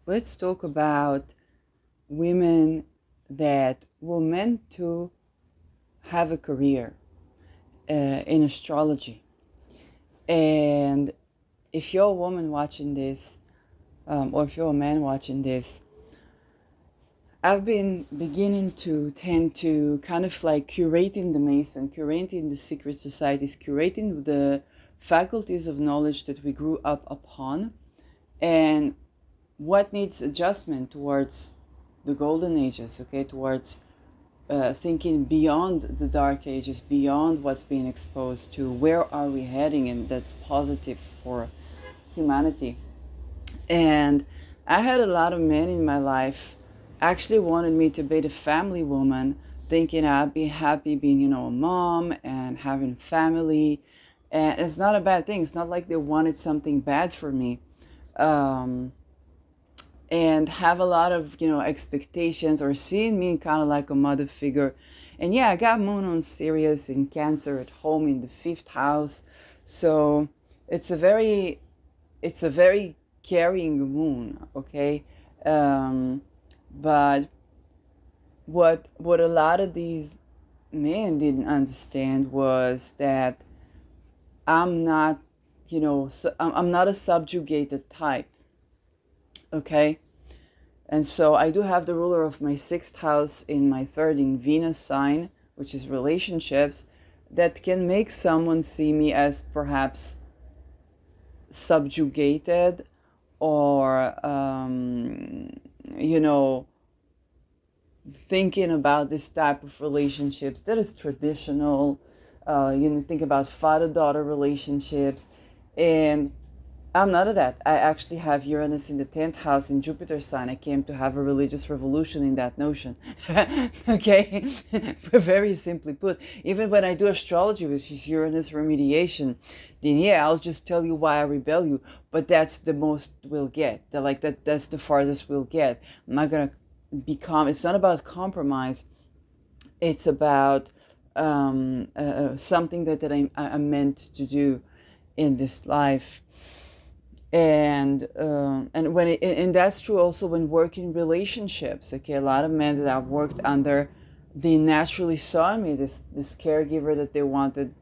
let's talk about women that were meant to have a career in astrology. And if you're a woman watching this, or if you're a man watching this, I've been beginning to tend to kind of like curating the Mason, curating the secret societies, curating the faculties of knowledge that we grew up upon, and what needs adjustment towards the golden ages, okay, towards thinking beyond the dark ages, beyond what's being exposed to, where are we heading, and that's positive for humanity. And I had a lot of men in my life actually wanted me to be the family woman, thinking I'd be happy being, a mom and having family. And it's not a bad thing. It's not like they wanted something bad for me. Um, and have a lot of, expectations, or seeing me kind of like a mother figure. And yeah, I got moon on Sirius in Cancer at home in the fifth house. So it's a very it's a very carrying moon, okay? Um, but what a lot of these men didn't understand was that I'm not, I'm not a subjugated type, okay? And so I do have the ruler of my sixth house in my third in Venus sign, which is relationships, that can make someone see me as perhaps subjugated, or thinking about this type of relationships that is traditional. Think about father-daughter relationships, and I'm not of that. I actually have Uranus in the 10th house in Jupiter sign. I came to have a religious revolution in that notion. Okay? Very simply put. Even when I do astrology, which is Uranus remediation, then yeah, I'll just tell you why I rebel you. But that's the most we'll get. That's the farthest we'll get. I'm not gonna become, it's not about compromise. It's about something that I'm meant to do in this life. And that's true also when working relationships. Okay, a lot of men that I've worked under, they naturally saw in me this caregiver that they wanted,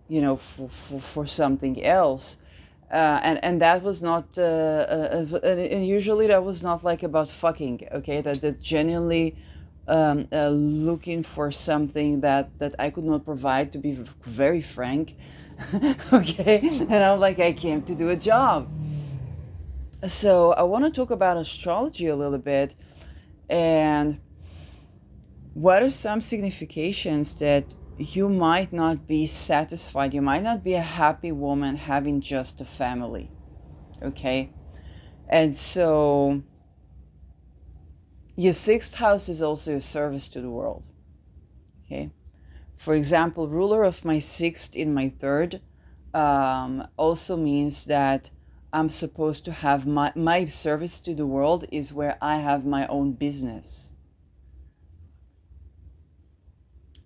for something else. And that was not and usually that was not like about fucking, okay, that genuinely looking for something that I could not provide, to be very frank. Okay, and I'm like, I came to do a job. So I want to talk about astrology a little bit, and what are some significations that you might not be satisfied, you might not be a happy woman having just a family, okay? And so your sixth house is also a service to the world, okay? For example, ruler of my sixth in my third also means that I'm supposed to have my service to the world is where I have my own business.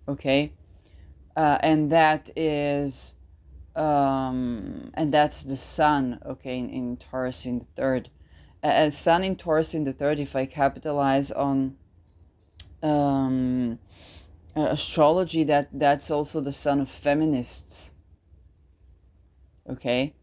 Okay? And that is, and that's the sun, okay, in Taurus in the third. Sun in Taurus in the third, if I capitalize on astrology, that's also the sun of feminists. Okay?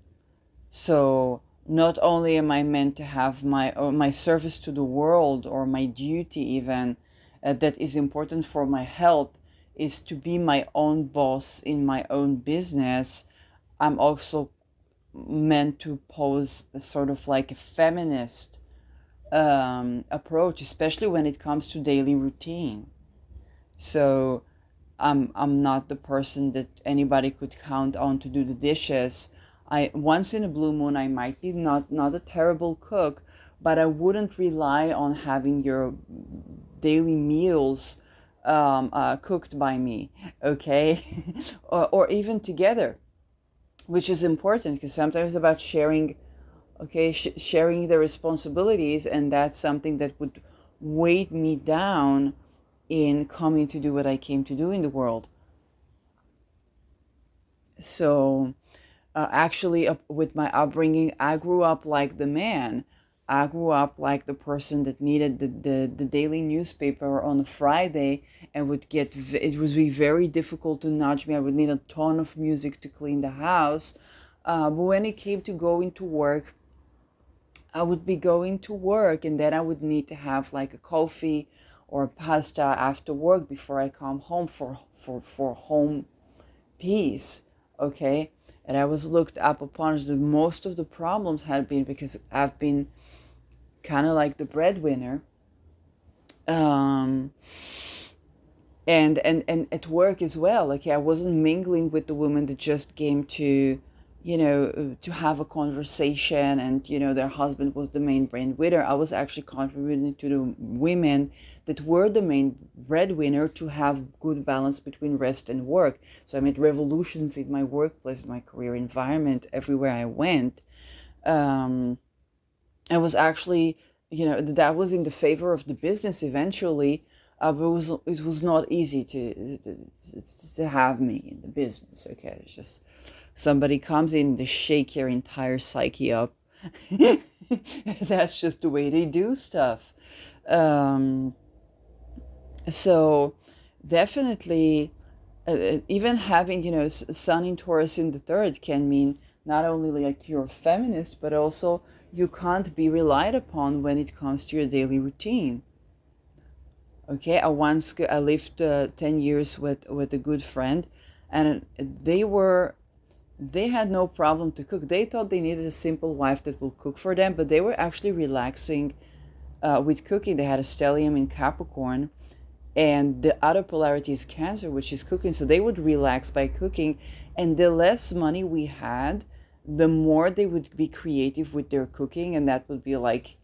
So not only am I meant to have my service to the world, or my duty even, that is important for my health, is to be my own boss in my own business. I'm also meant to pose a sort of like a feminist approach, especially when it comes to daily routine. So I'm not the person that anybody could count on to do the dishes. I once in a blue moon I might be not a terrible cook, but I wouldn't rely on having your daily meals cooked by me, okay, or even together, which is important because sometimes it's about sharing, okay, sharing the responsibilities, and that's something that would weight me down in coming to do what I came to do in the world. So actually, with my upbringing, I grew up like the man. I grew up like the person that needed the daily newspaper on a Friday and it would be very difficult to nudge me. I would need a ton of music to clean the house. But when it came to going to work, I would be going to work and then I would need to have like a coffee or pasta after work before I come home for home peace. Okay. And I was looked up upon as the most of the problems had been because I've been kind of like the breadwinner. Um, and at work as well. Like I wasn't mingling with the women that just came to, to have a conversation, and their husband was the main breadwinner. I was actually contributing to the women that were the main breadwinner to have good balance between rest and work. So I made revolutions in my workplace, my career environment, everywhere I went. um, I was actually, that was in the favor of the business eventually. But it was not easy to have me in the business. Okay, it's just somebody comes in to shake your entire psyche up. That's just the way they do stuff. Um, so definitely, even having sun in Taurus in the third can mean not only like you're a feminist, but also you can't be relied upon when it comes to your daily routine. Okay, I lived 10 years with a good friend, and they had no problem to cook. They thought they needed a simple wife that will cook for them, but they were actually relaxing with cooking. They had a stellium in Capricorn, and the other polarity is Cancer, which is cooking. So they would relax by cooking, and the less money we had, the more they would be creative with their cooking, and that would be like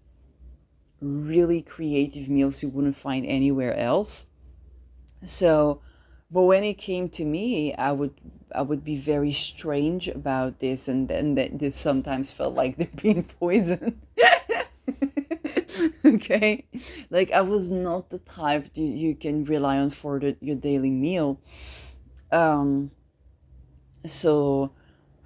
really creative meals you wouldn't find anywhere else. So, but when it came to me, I would be very strange about this, and then this sometimes felt like they're being poisoned. Okay, like I was not the type you can rely on for your daily meal. Um, so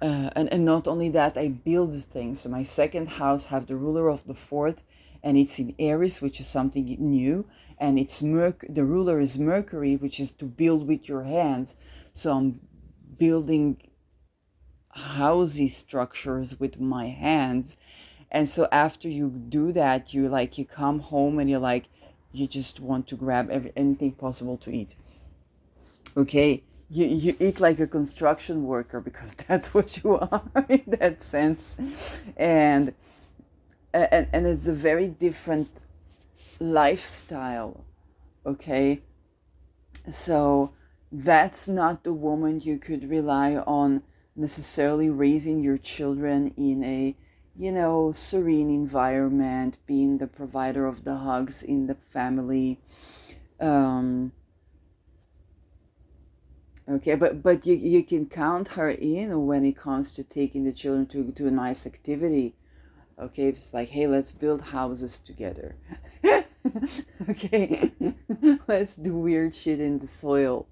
and not only that, I build things. So my second house have the ruler of the fourth, and it's in Aries, which is something new, and the ruler is Mercury, which is to build with your hands. So I'm building housey structures with my hands. And so after you do that, you come home and you just want to grab anything possible to eat. Okay, you eat like a construction worker because that's what you are in that sense. And and it's a very different lifestyle. Okay, so that's not the woman you could rely on necessarily raising your children in a serene environment, being the provider of the hugs in the family. um Okay, but you can count her in when it comes to taking the children to a nice activity. Okay, it's like, hey, let's build houses together. Okay, let's do weird shit in the soil.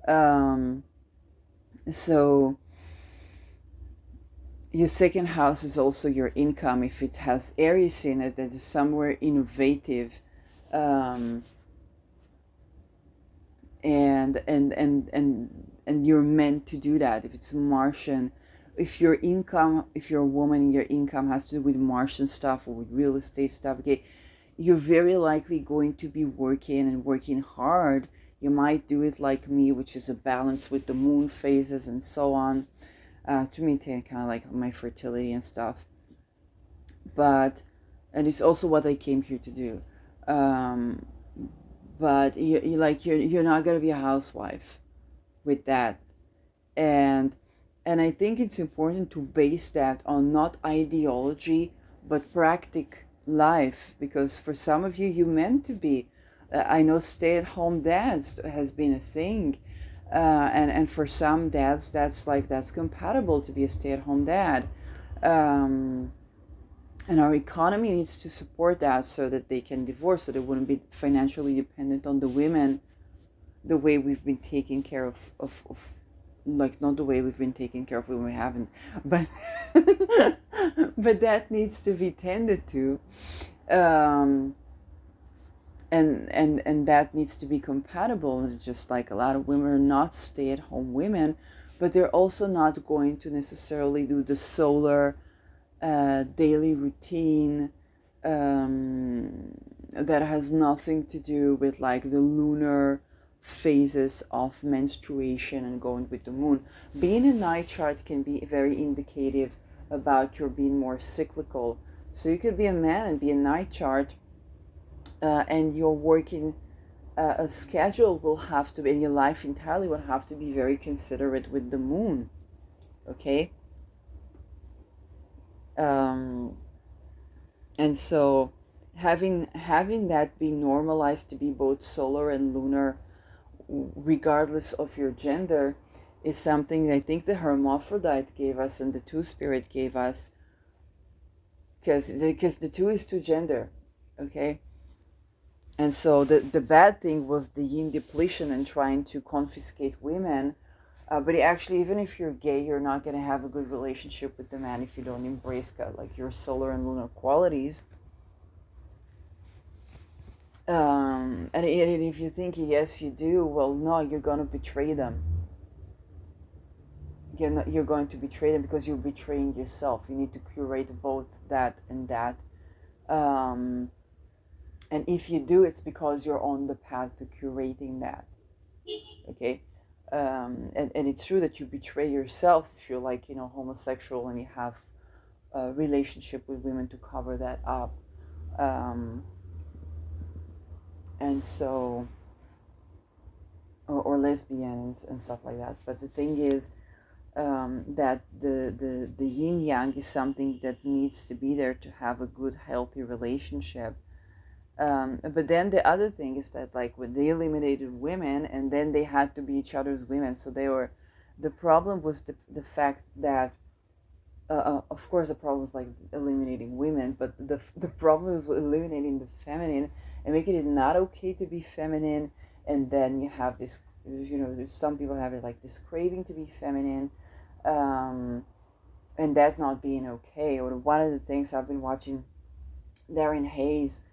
Um, so your second house is also your income. If it has Aries in it, that is somewhere innovative. Um, and you're meant to do that. If it's Martian, if you're a woman and your income has to do with Martian stuff or with real estate stuff, okay, you're very likely going to be working hard. You might do it like me, which is a balance with the moon phases and so on, to maintain kind of like my fertility and stuff. And it's also what I came here to do. um, but you're not gonna be a housewife with that. And and I think it's important to base that on not ideology but practic life, because for some of you meant to be. I know stay-at-home dads has been a thing, and for some dads that's compatible to be a stay-at-home dad. um, and our economy needs to support that so that they can divorce, so they wouldn't be financially dependent on the women the way we've been taking care of like not the way we've been taking care of when we haven't, but but that needs to be tended to, um, and that needs to be compatible. It's just like a lot of women are not stay-at-home women, but they're also not going to necessarily do the solar daily routine that has nothing to do with like the lunar phases of menstruation and going with the moon. Being a night chart can be very indicative about your being more cyclical. So you could be a man and be a night chart, and your working a schedule will have to be, and your life entirely will have to be very considerate with the moon. Okay. um, and so having that be normalized to be both solar and lunar, regardless of your gender, is something I think the hermaphrodite gave us and the two spirit gave us, because the two is two gender. Okay. And so the bad thing was the yin depletion and trying to confiscate women. But actually, even if you're gay, you're not going to have a good relationship with the man if you don't embrace God, like your solar and lunar qualities. And if you think yes, you do, well, no, you're going to betray them. You're going to betray them because you're betraying yourself. You need to curate both that and that. Um, and if you do, it's because you're on the path to curating that. Okay. And it's true that you betray yourself if you're like, homosexual and you have a relationship with women to cover that up. And so, or lesbian and stuff like that. But the thing is, that the yin yang is something that needs to be there to have a good, healthy relationship. But then the other thing is that, like, when they eliminated women, and then they had to be each other's women, so they were. The problem was the fact that, of course, the problem was like eliminating women, but the problem was eliminating the feminine and making it not okay to be feminine, and then you have this, some people have it like this craving to be feminine, and that not being okay. Or one of the things I've been watching Darren Hayes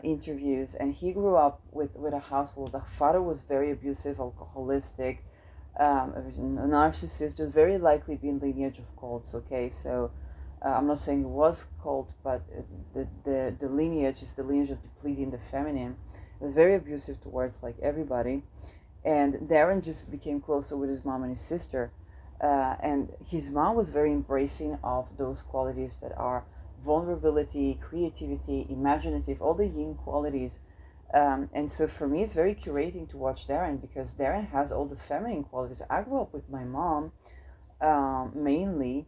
interviews, and he grew up with a household. The father was very abusive, alcoholistic, a narcissist, would very likely be in lineage of cults. Okay, so I'm not saying it was cult, but the lineage is the lineage of depleting the feminine. It was very abusive towards like everybody, and Darren just became closer with his mom and his sister, and his mom was very embracing of those qualities that are vulnerability, creativity, imaginative, all the yin qualities. And so for me, it's very curating to watch Darren, because Darren has all the feminine qualities. I grew up with my mom, mainly,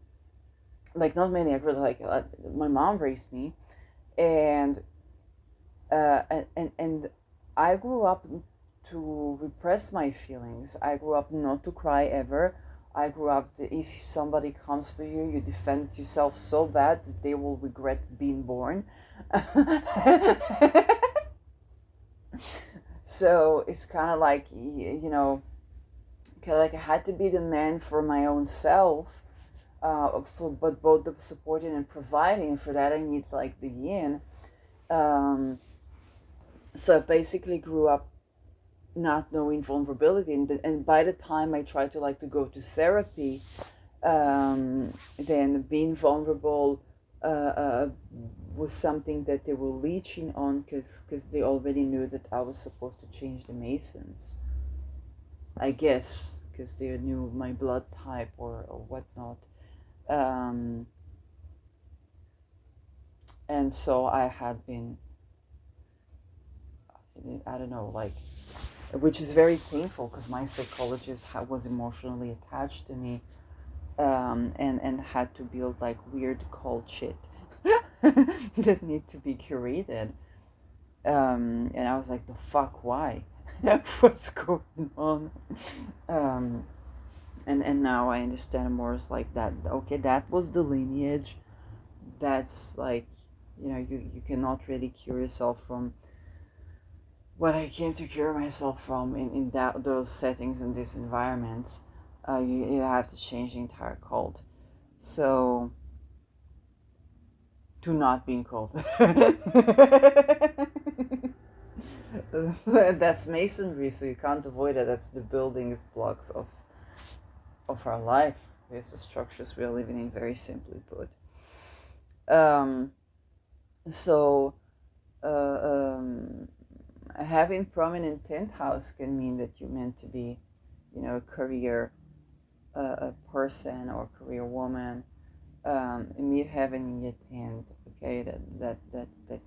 like not mainly. I grew up like my mom raised me, and and I grew up to repress my feelings. I grew up not to cry ever. I grew up if somebody comes for you, you defend yourself so bad that they will regret being born. So it's kind of like, kind of like I had to be the man for my own self, but both the supporting and providing. For that, I need like the yin. So I basically grew up not knowing vulnerability, and by the time I tried to like to go to therapy, then being vulnerable was something that they were leeching on, because they already knew that I was supposed to change the Masons, I guess, because they knew my blood type or whatnot. And so I had been, I don't know, like, which is very painful, because my psychologist was emotionally attached to me, and had to build like weird cult shit that need to be curated. And I was like, the fuck, why? What's going on? And now I understand more. It's like that. Okay, that was the lineage. That's like, you cannot really cure yourself from what I came to cure myself from in those settings and these environments. You have to change the entire cult. So, to not being cult. That's masonry, so you can't avoid it. That's the building blocks of our life. It's the structures we are living in, very simply put. Um, so, having prominent 10th house can mean that you're meant to be, a career a person or career woman. Meet heaven in your 10th. Okay, that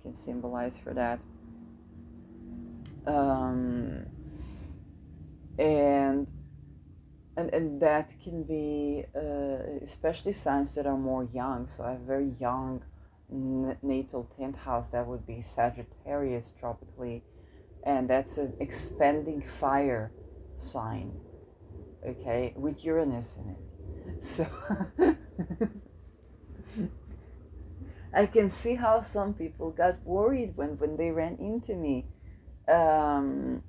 can symbolize for that. Um, and and that can be especially signs that are more young. So I have very young natal 10th house. That would be Sagittarius tropically, and that's an expanding fire sign, okay, with Uranus in it. So I can see how some people got worried when they ran into me. um,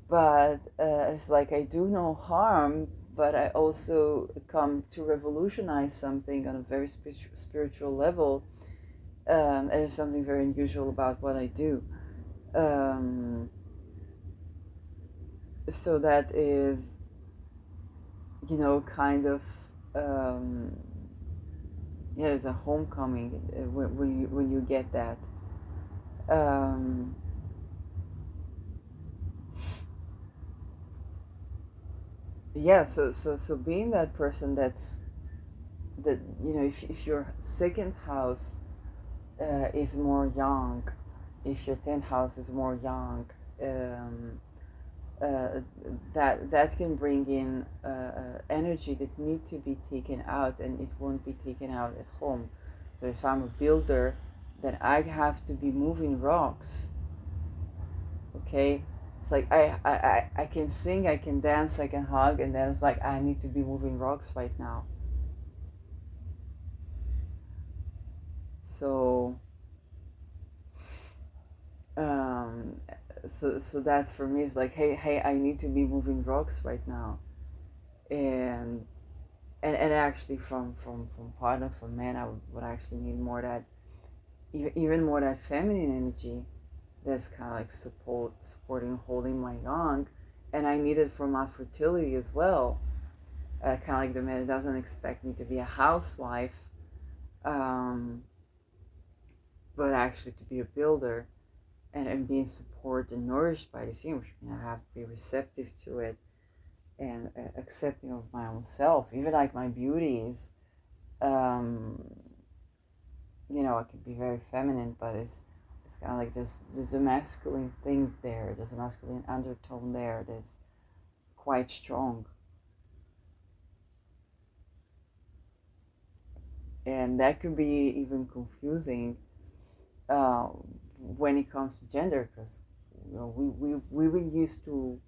but it's like I do no harm, but I also come to revolutionize something on a very spiritual level. There's something very unusual about what I do. Um, so that is, kind of, um, yeah, there's a homecoming when you get that. Um, yeah, so being that person that if your second house is more young, if your 10th house is more young, um, uh, that can bring in energy that need to be taken out, and it won't be taken out at home. So if I'm a builder, then I have to be moving rocks. Okay, it's like I can sing, I can dance, I can hug, and then it's like I need to be moving rocks right now. So um so that's for me. It's like, hey, I need to be moving rocks right now. And and actually from partner, from men, I would actually need more that, even more that feminine energy, that's kind of like supporting, holding my young. And I need it for my fertility as well. Kind of like the man doesn't expect me to be a housewife, um, but actually to be a builder, and being supported and nourished by this universe. I have to be receptive to it, and accepting of my own self, even like my beauties. Um, it can be very feminine, but it's kind of like there's a masculine thing there. There's a masculine undertone there. That's quite strong, and that could be even confusing uh, when it comes to gender, because we've been used to,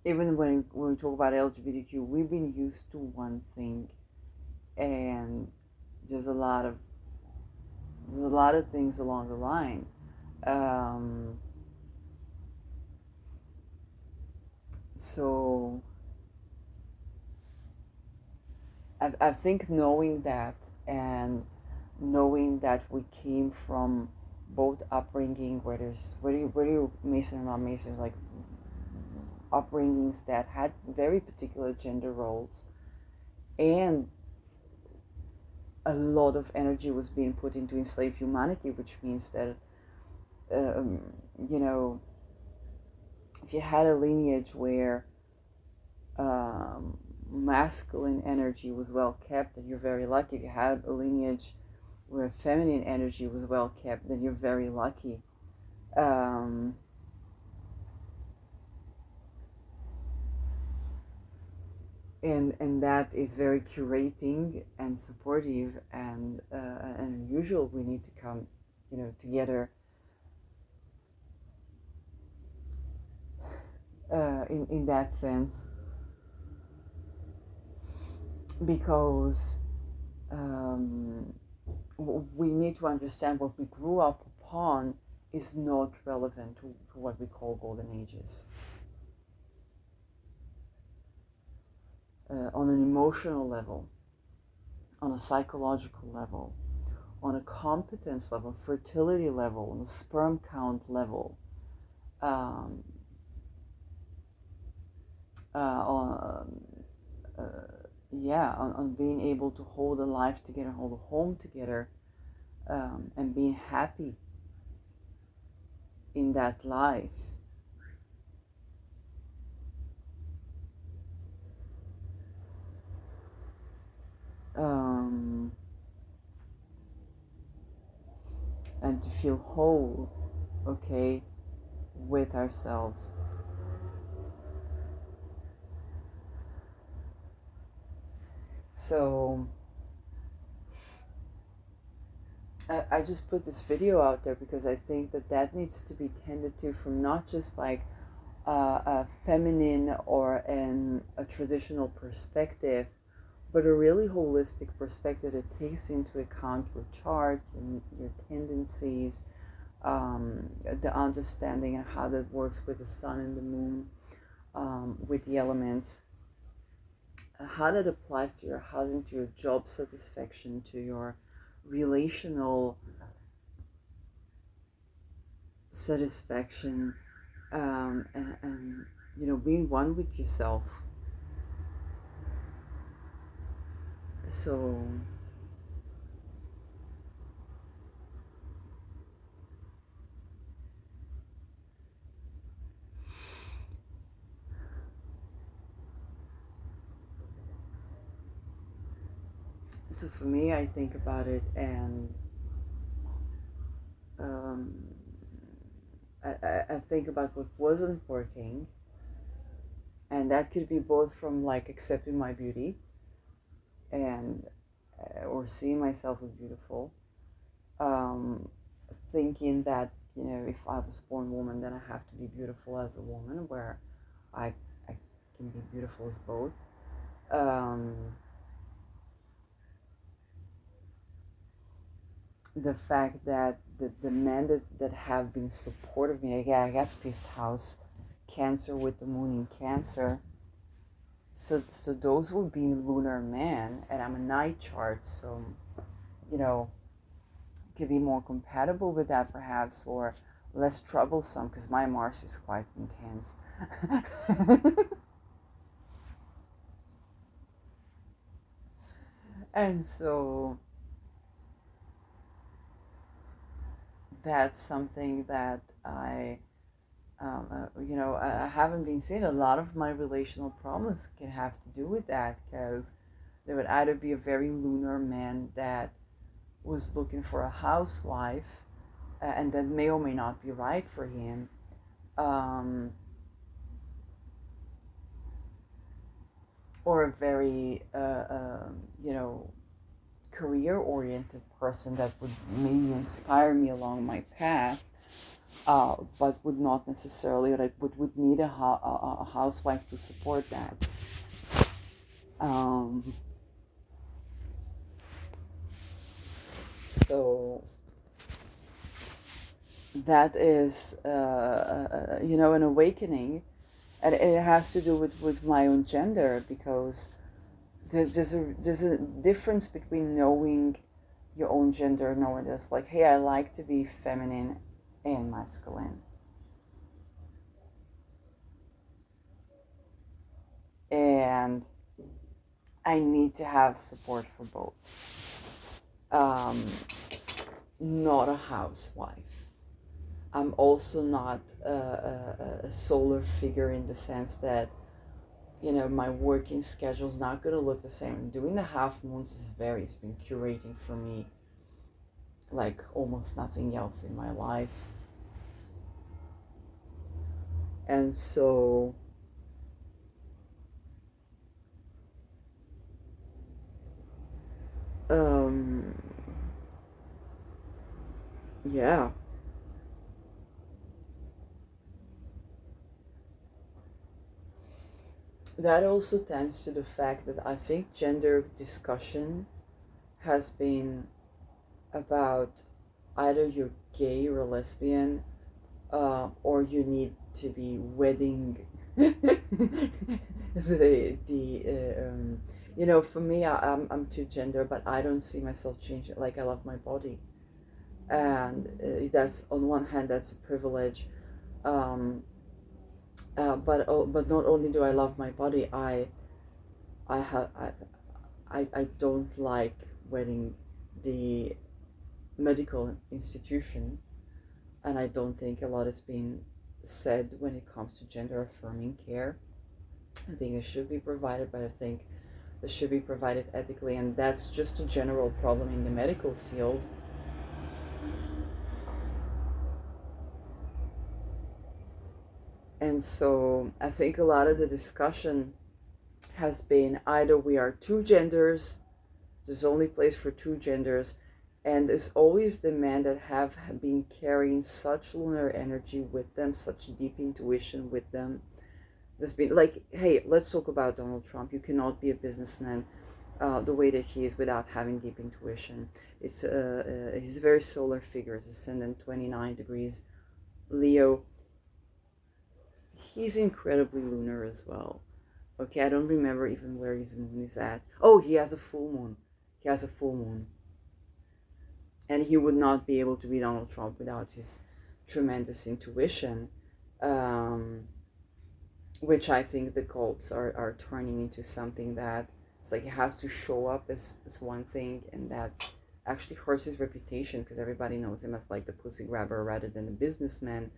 even when we talk about LGBTQ, we've been used to one thing, and there's a lot of things along the line. Um, so I think knowing that, and knowing that we came from both upbringing, whether you Mason or not Mason, like upbringings that had very particular gender roles, and a lot of energy was being put into enslaved humanity, which means that, um, you know, if you had a lineage where masculine energy was well kept, then you're very lucky. If you had a lineage where feminine energy was well kept, then you're very lucky. Um, and that is very curating and supportive, and unusual. We need to come, together in that sense, because um, we need to understand what we grew up upon is not relevant to what we call golden ages. on an emotional level, on a psychological level, on a competence level, fertility level, on a sperm count level, um, on on being able to hold a life together, hold a home together, and being happy in that life. Um, and to feel whole, okay, with ourselves. So I just put this video out there because I think that that needs to be tended to from not just like a feminine or a traditional perspective, but a really holistic perspective that takes into account your chart, your tendencies, the understanding and how that works with the sun and the moon, with the elements, how that applies to your housing, to your job satisfaction, to your relational satisfaction, and being one with yourself. So so for me, I think about it, and um, I think about what wasn't working, and that could be both from like accepting my beauty and or seeing myself as beautiful, um, thinking that if I was born woman, then I have to be beautiful as a woman, where I can be beautiful as both. Um, the fact that the men that have been supportive of me, again, I got fifth house Cancer with the moon in Cancer. So those would be lunar men, and I'm a night chart, so you know could be more compatible with that perhaps, or less troublesome because my Mars is quite intense. And so that's something that I haven't been seeing. A lot of my relational problems can have to do with that, because there would either be a very lunar man that was looking for a housewife, and that may or may not be right for him. Um, or a very, career oriented person that would maybe inspire me along my path, but would not necessarily, like, would need a housewife to support that. Um, so that is, an awakening, and it has to do with my own gender, because there's a difference between knowing your own gender and knowing this, like, hey, I like to be feminine and masculine, and I need to have support for both. Not a housewife. I'm also not a solar figure, in the sense that my working schedule is not going to look the same. Doing the half moons it's been curating for me like almost nothing else in my life. And so um yeah, that also tends to the fact that I think gender discussion has been about either you're gay or lesbian, or you need to be wedding For me, I'm two gender, but I don't see myself changing. Like, I love my body, and that's, on one hand, that's a privilege. Um, but not only do I love my body, I have I don't like wearing the medical institution, and I don't think a lot is being said when it comes to gender affirming care. I think it should be provided, but I think it should be provided ethically, and that's just a general problem in the medical field. And so I think a lot of the discussion has been either we are two genders, there's only place for two genders, and there's always the men that have been carrying such lunar energy with them, such deep intuition with them. There's been like, hey, let's talk about Donald Trump. You cannot be a businessman the way that he is without having deep intuition. He's a very solar figure. His ascendant 29 degrees Leo. He's incredibly lunar as well. Okay, I don't remember even where his moon is at. Oh, he has a full moon. He has a full moon. And he would not be able to be Donald Trump without his tremendous intuition, um, which I think the cults are turning into something that it's like it has to show up as one thing, and that actually hurts his reputation because everybody knows him as like the pussy grabber rather than the businessman.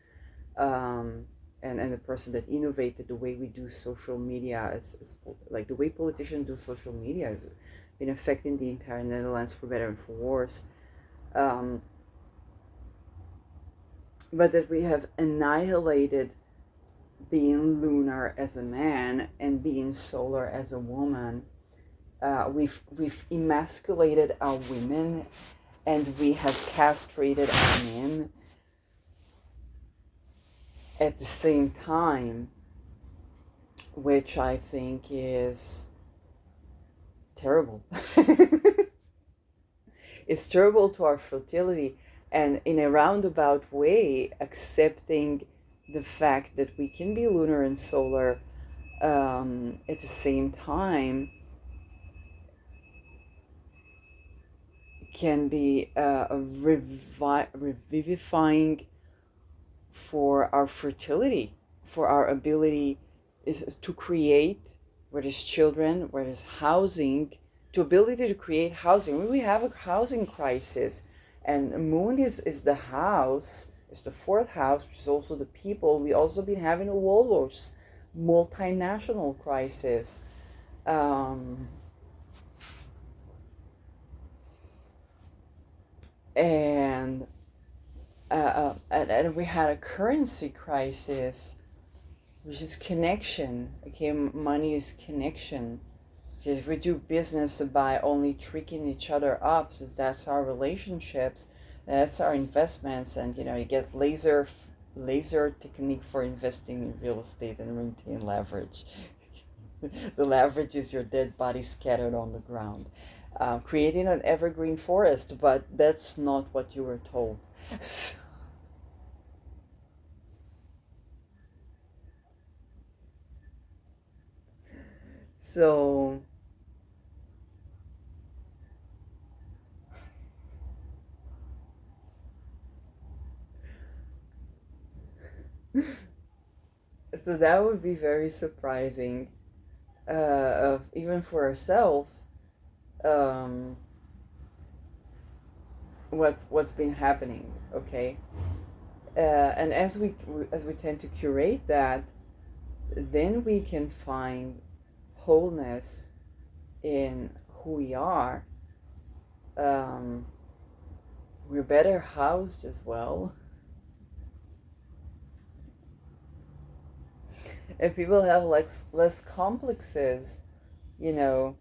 And the person that innovated the way we do social media is like the way politicians do social media has been affecting the entire Netherlands for better and for worse. Um, but that we have annihilated being lunar as a man and being solar as a woman. We've emasculated our women, and we have castrated our men at the same time, which I think is terrible. It's terrible to our fertility, and in a roundabout way, accepting the fact that we can be lunar and solar at the same time can be revivifying for our fertility, for our ability is to create, where there's children, where there's housing, to ability to create housing. We have a housing crisis, and moon is the house, is the fourth house, which is also the people. We also been having a Woolworths multinational crisis. Um, and and we had a currency crisis, which is connection. Okay, money is connection. If we do business by only tricking each other up, since that's our relationships, that's our investments, and you get laser technique for investing in real estate and maintain leverage. The leverage is your dead body scattered on the ground, creating an evergreen forest, but that's not what you were told. So, so that would be very surprising, even for ourselves, um, what's been happening. Okay, and as we tend to curate that, then we can find wholeness in who we are. Um, we're better housed as well, and people have less complexes, you know,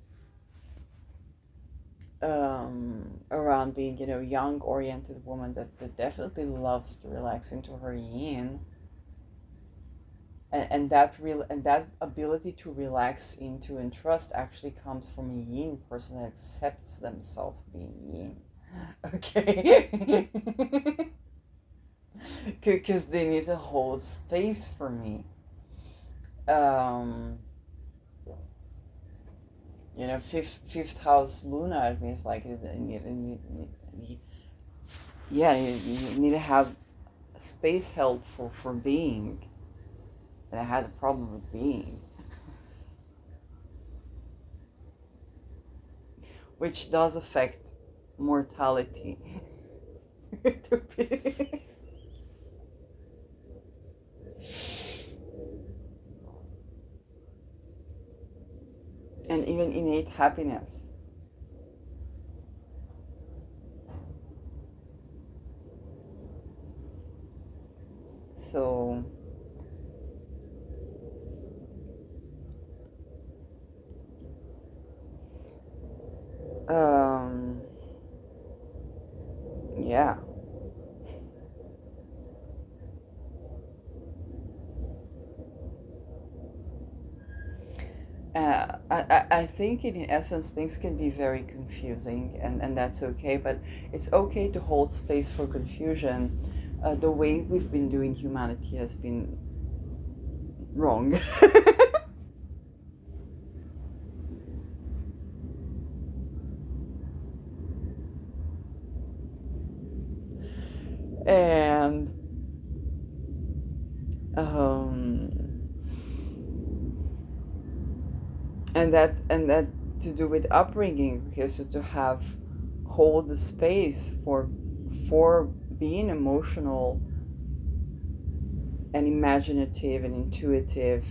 around being, young oriented woman that definitely loves to relax into her yin, and that ability to relax into and trust actually comes from a yin person that accepts themselves being yin. Okay. Because they need to hold space for me. um fifth house Luna, it means like yeah, you need to have space held for being. And I had a problem with being, which does affect mortality. To be. And even innate happiness. So, um, yeah. I think in essence things can be very confusing, and that's okay, but it's okay to hold space for confusion. The way we've been doing humanity has been wrong. And um, and that to do with upbringing, because to have hold the space for being emotional and imaginative and intuitive,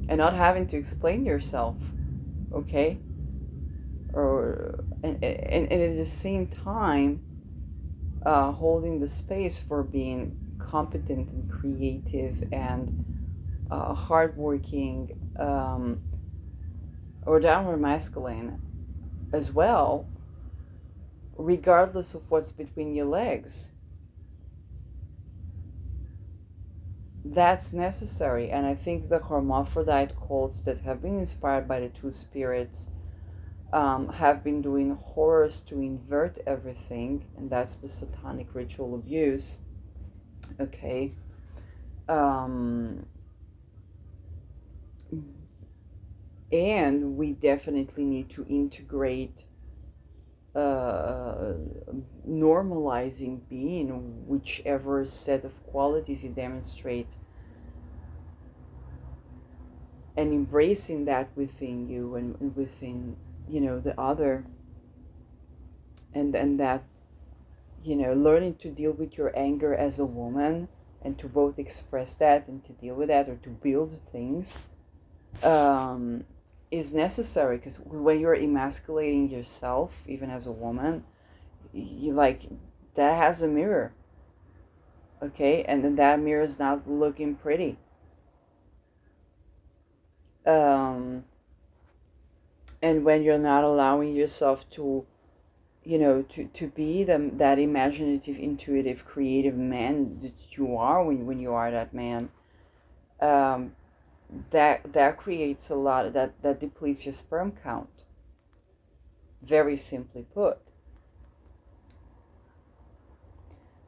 and not having to explain yourself, okay, or and at the same time holding the space for being competent and creative and hardworking, or downward masculine as well, regardless of what's between your legs. That's necessary, and I think the hermaphrodite cults that have been inspired by the two spirits have been doing horrors to invert everything, and that's the satanic ritual abuse. Okay. Um, and we definitely need to integrate uh, normalizing being whichever set of qualities you demonstrate, and embracing that within you and within the other, and that learning to deal with your anger as a woman, and to both express that and to deal with that, or to build things, um, is necessary, because when you're emasculating yourself even as a woman, you like that has a mirror, okay, and then that mirror is not looking pretty. um, and when you're not allowing yourself to to be that imaginative, intuitive, creative man that you are, when you are that man, um, that creates a lot, that depletes your sperm count, very simply put.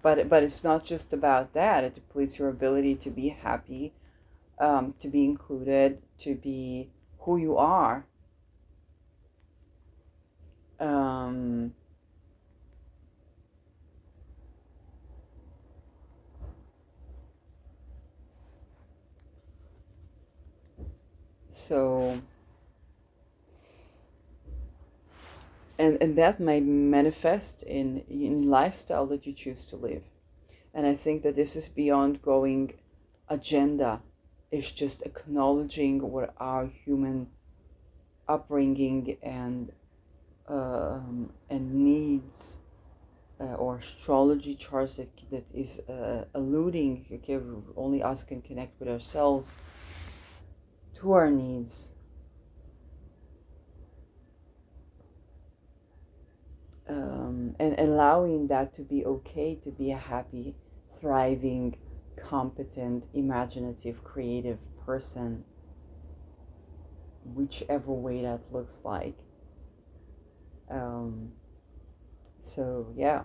But it's not just about that. It depletes your ability to be happy, to be included, to be who you are. Um, so, and that may manifest in lifestyle that you choose to live. And I think that this is beyond going agenda. It's just acknowledging what our human upbringing and needs, or astrology charts that is alluding. Okay, only us can connect with ourselves, to our needs, and allowing that to be okay, to be a happy, thriving, competent, imaginative, creative person, whichever way that looks like. Um, so yeah.